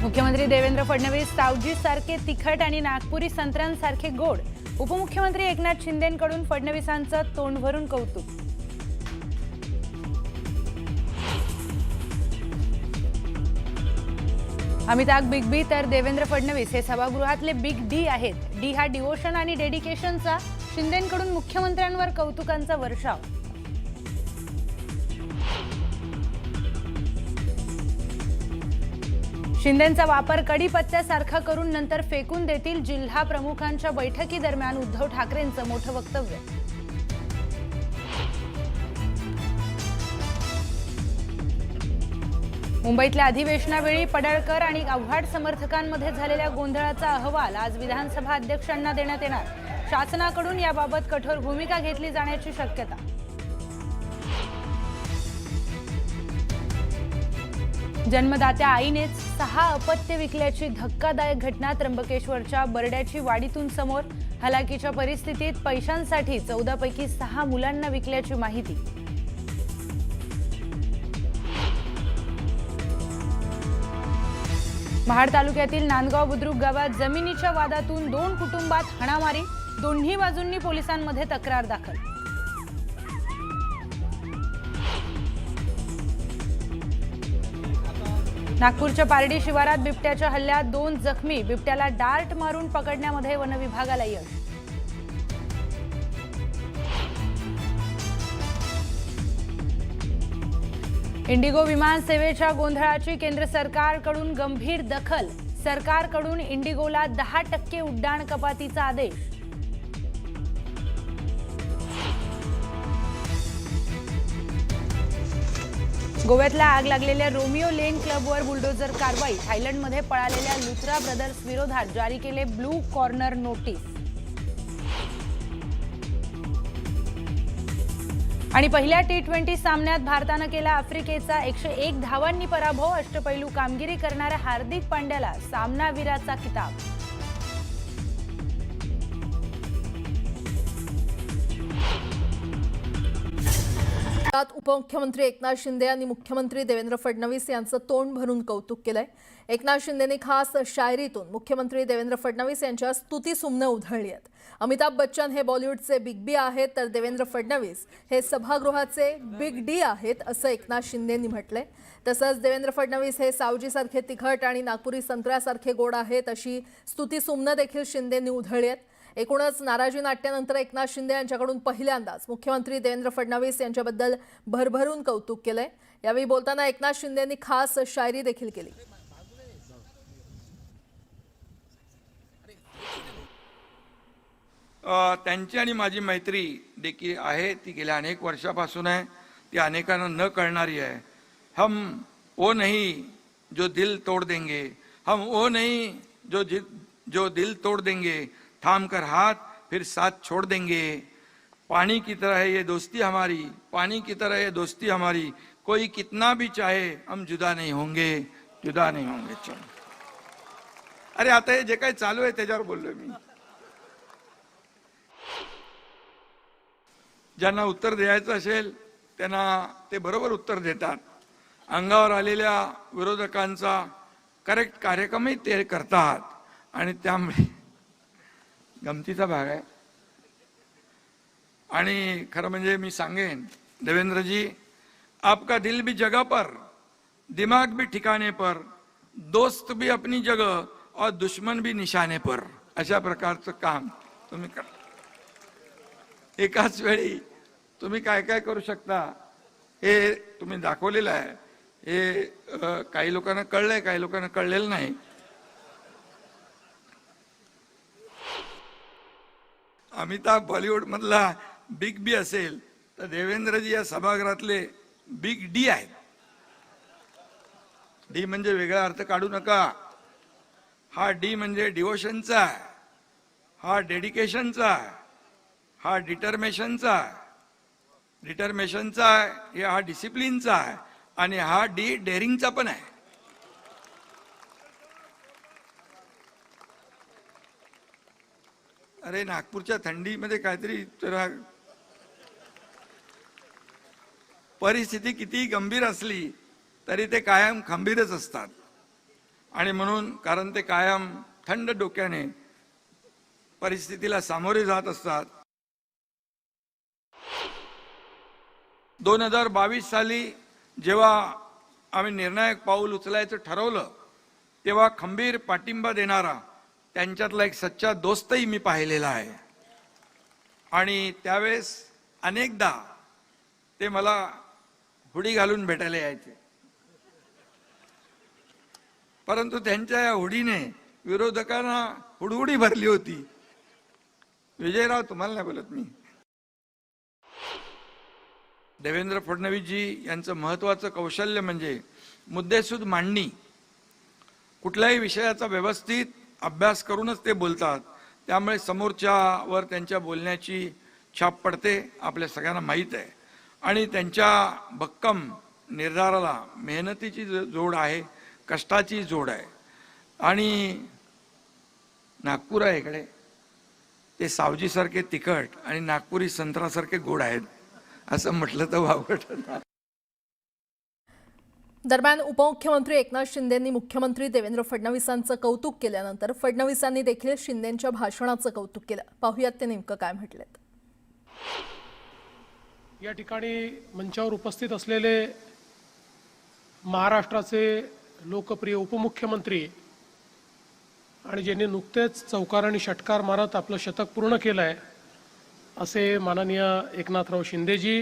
मुख्यमंत्री देवेंद्र फडणवीस सावजी सारखे तिखट आणि नागपुरी संत्र्यांसारखे गोड। उपमुख्यमंत्री एकनाथ शिंदेंकडून फडणवीसांचं तोंड भरून कौतुक। अमिताभ बिग बी तर देवेंद्र फडणवीस हे सभागृहातले बिग डी आहेत। डी हा डिवोशन आणि डेडिकेशनचा, शिंदेंकडून मुख्यमंत्र्यांवर कौतुकांचा वर्षाव। शिंदेंचा वापर कढीपत्त्यासारखा करून नंतर फेकून देतील, जिल्हा प्रमुखांच्या बैठकीदरम्यान उद्धव ठाकरेंचं मोठं वक्तव्य। मुंबईतल्या अधिवेशनावेळी पडळकर आणि आव्हाड समर्थकांमध्ये झालेल्या गोंधळाचा अहवाल आज विधानसभा अध्यक्षांना देण्यात येणार। शासनाकडून याबाबत कठोर भूमिका घेतली जाण्याची शक्यता। जन्मदात्या आईनेच 6 अपत्य विकल्याची धक्कादायक घटना त्र्यंबकेश्वरच्या बरड्याची वाडीतून समोर। हलाखीच्या परिस्थितीत पैशांसाठी 14 पैकी 6 मुलांना विकल्याची माहिती। महाड तालुक्यातील नांदगाव बुद्रुक गावात जमिनीच्या वादातून 2 कुटुंबात हाणामारी, दोन्ही बाजूंनी पोलिसांमध्ये तक्रार दाखल। नागपूरच्या पारडी शिवारात बिबट्याच्या हल्ल्यात 2 जखमी, बिबट्याला डार्ट मारून पकडण्यामध्ये वनविभागाला यश। इंडिगो विमान सेवेच्या गोंधळाची केंद्र सरकारकडून गंभीर दखल, सरकारकडून इंडिगोला 10% उड्डाण कपातीचा आदेश। गोव्यातल्या आग लागलेल्या रोमिओ लेन क्लबवर बुलडोझर कारवाई, थायलंडमध्ये पळालेल्या लुथरा ब्रदर्स विरोधात जारी केले ब्लू कॉर्नर नोटीस। आणि पहिल्या T20 सामन्यात भारतानं केला आफ्रिकेचा 101 धावांनी पराभव, अष्टपैलू कामगिरी करणाऱ्या हार्दिक पांड्याला सामनावीराचा किताब। उपमुख्यमंत्री एकनाथ शिंदे यांनी मुख्यमंत्री देवेंद्र फडणवीस यांचं तोंड भरून कौतुक केलंय। एकनाथ शिंदेंनी खास शायरीतून मुख्यमंत्री देवेंद्र फडणवीस यांच्या स्तुतीसुमनं उधळली आहेत। अमिताभ बच्चन हे बॉलिवूडचे बिग बी आहेत, तर देवेंद्र फडणवीस हे सभागृहाचे बिग डी आहेत असं एकनाथ शिंदेंनी म्हटलंय। तसंच देवेंद्र फडणवीस हे सावजीसारखे तिखट आणि नागपुरी संत्र्यासारखे गोड आहेत अशी स्तुतीसुमनं देखील शिंदेंनी उधळली आहेत। एकूणच नाराजी नाट्यानंतर एकनाथ शिंदे यांच्याकडून पहिल्यांदाच मुख्यमंत्री देवेंद्र फडणवीस यांच्याबद्दल भरभरून कौतुक केलंय। यावेळी बोलताना एकनाथ शिंदेंनी खास शायरी देखील केली। त्यांची आणि माझी मैत्री देखील आहे, ती गेल्या अनेक वर्षापासून आहे, ती अनेकांना न कळणारी आहे। हम वो नहीं जो दिल तोड़ देंगे, हम वो नहीं जो दिल तोड़ देंगे, थाम कर हाथ फिर साथ छोड़ देंगे। पानी की तरह है ये दोस्ती हमारी, पानी की तरह ये दोस्ती हमारी, कोई कितना भी चाहे हम जुदा नहीं होंगे, जुदा नहीं होंगे। चलो, अरे आता हे जे काही चालू आहे त्याच्यावर बोललोय मी। ज्यांना उत्तर द्यायचं असेल त्यांना ते बरोबर उत्तर देतात। अंगावर आलेल्या विरोधकांचा करेक्ट कार्यक्रमही ते करतात आणि त्यामुळे गमतीचा भाग आहे। आणि खरं म्हणजे मी सांगेन, देवेंद्र जी, आपका दिल भी जगह पर, दिमाग भी ठिकाने पर, दोस्त भी अपनी जगह और दुश्मन भी निशाने पर, अशा प्रकारचं काम तुम्ही करा। एकाच वेळी तुम्ही काय काय करू शकता हे तुम्ही दाखवलेलं आहे। हे काही लोकांना कळलंय, काही लोकांना कळलेलं नाही। अमिताभ बॉलिवूड मधला बिग बी असेल तर देवेंद्रजी या सभागृहातले बिग डी आहेत। डी म्हणजे वेगळा अर्थ काढू नका। हा डी म्हणजे डिवोशनचा आहे, हा डेडिकेशनचा आहे, हा डिटर्मिनेशनचा आहे, हा डिसिप्लिनचा आहे आणि हा डी डेअरिंगचा पण आहे। अरे नागपूरच्या थंडीमध्ये काहीतरी परिस्थिती किती गंभीर असली तरी ते कायम खंबीरच असतात। आणि म्हणून कारण ते कायम थंड डोक्याने परिस्थितीला सामोरे जात असतात. 2022 साली जेव्हा आम्ही निर्णायक पाऊल उचलायचं ठरवलं तेव्हा खंबीर पाठिंबा देणारा त्यांच्यातला एक सच्चा दोस्तही मी पाहिलेला आहे. आणि त्यावेळेस अनेकदा ते मला हुडी घालून भेटायला यायचे, परंतु त्यांच्या या हुडीने विरोधकांना हुडहुडी भरली होती. विजयराव, तुम्हाला नाही बोलत मी. देवेंद्र फडणवीसजी यांचं महत्त्वाचं कौशल्य म्हणजे मुद्देसूद मांडणी. कुठल्याही विषयाचा व्यवस्थित अभ्यास करूनच ते बोलतात, त्यामुळे समोरच्यावर त्यांच्या बोलण्याची छाप पडते, आपल्या सगळ्यांना माहीत आहे. आणि त्यांच्या भक्कम निर्धाराला मेहनतीची जोड आहे, कष्टाची जोड आहे. आणि नागपूर आहे इकडे, ते सावजीसारखे तिखट आणि नागपुरी संत्रासारखे गोड आहेत असं म्हटलं तर वावगं. दरम्यान उपमुख्यमंत्री एकनाथ शिंदेंनी मुख्यमंत्री देवेंद्र फडणवीसांचं कौतुक केल्यानंतर फडणवीसांनी देखील शिंदेंच्या भाषणाचं कौतुक केलं. पाहुयात ते नेमकं काय म्हटलेत. या ठिकाणी मंचावर उपस्थित असलेले महाराष्ट्राचे लोकप्रिय उपमुख्यमंत्री आणि ज्यांनी नुकतेच चौकार आणि षटकार मारत आपलं शतक पूर्ण केलं आहे असे माननीय एकनाथराव शिंदेजी